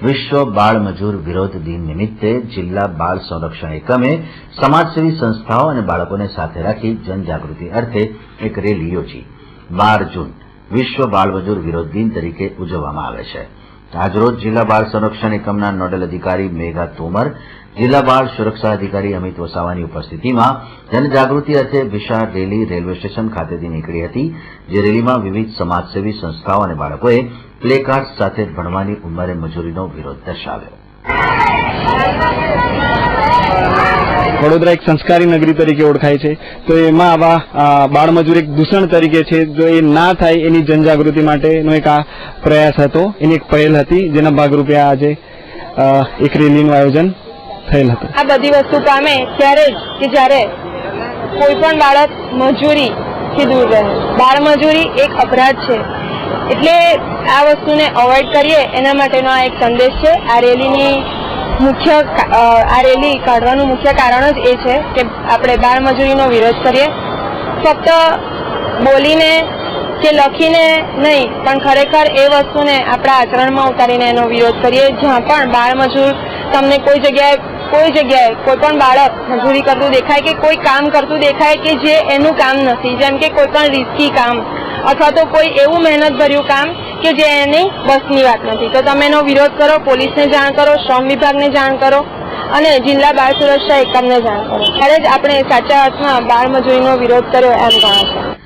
વિશ્વ બાળ મજૂર વિરોધ દિન નિમિત્તે જિલ્લા બાળ સંરક્ષણ એકમે સમાજસેવી સંસ્થાઓ અને બાળકોને સાથે રાખી જનજાગૃતિ અર્થે એક રેલી યોજી 12 જૂન વિશ્વ બાળ મજૂર વિરોધ દિન તરીકે ઉજવવામાં આવે છે। આજરોજ જિલ્લા બાળ સંરક્ષણ એકમના નોડલ અધિકારી મેઘા તોમર, જિલ્લા બાળ સુરક્ષા અધિકારી અમિત વસાવાની ઉપસ્થિતિમાં જનજાગૃતિ અર્થે વિશાળ રેલી રેલવે સ્ટેશન ખાતેથી નીકળી હતી, જે રેલીમાં વિવિધ સમાજસેવી સંસ્થાઓ અને બાળકોએ પ્લેકાર્ડ સાથે ભણવાની ઉંમરે મજૂરીનો વિરોધ દર્શાવ્યો। વડોદરા એક સંસ્કારી નગરી તરીકે ઓળખાય છે, તો એમાં આવા બાળમજૂર એક દૂષણ તરીકે છે, જો એ ના થાય એની જનજાગૃતિ માટેનો એક આ પ્રયાસ હતો, એની એક પહેલ હતી, જેના ભાગરૂપે આજે એક રેલીનું આયોજન થયેલ હતું। આ બધી વસ્તુ પામે ત્યારે જ કે જ્યારે કોઈ પણ બાળક મજૂરીથી દૂર રહે। બાળમજૂરી એક અપરાધ છે, એટલે આ વસ્તુને અવોઇડ કરીએ એના માટેનો આ એક સંદેશ છે। આ રેલી કાઢવાનું મુખ્ય કારણ જ એ છે કે આપણે બાળમજૂરીનો વિરોધ કરીએ, ફક્ત બોલીને કે લખીને નહીં, પણ ખરેખર એ વસ્તુને આપણા આચરણમાં ઉતારીને એનો વિરોધ કરીએ। જ્યાં પણ બાળમજૂર તમને કોઈ જગ્યાએ કોઈ પણ બાળક મજૂરી કરતું દેખાય કે કોઈ કામ કરતું દેખાય કે જે એનું કામ નથી, જેમ કે કોઈ પણ રિસ્કી કામ અથવા તો કોઈ એવું મહેનત ભર્યું કામ કે જે એની બસની વાત નથી, તો તમે એનો વિરોધ કરો, પોલીસને જાણ કરો, શ્રમ વિભાગને જાણ કરો અને જિલ્લા બાળ સુરક્ષા એકમને જાણ કરો। ત્યારે જ આપણે સાચા અર્થમાં બાળમજૂરીનો વિરોધ કર્યો એમ ગણાશે।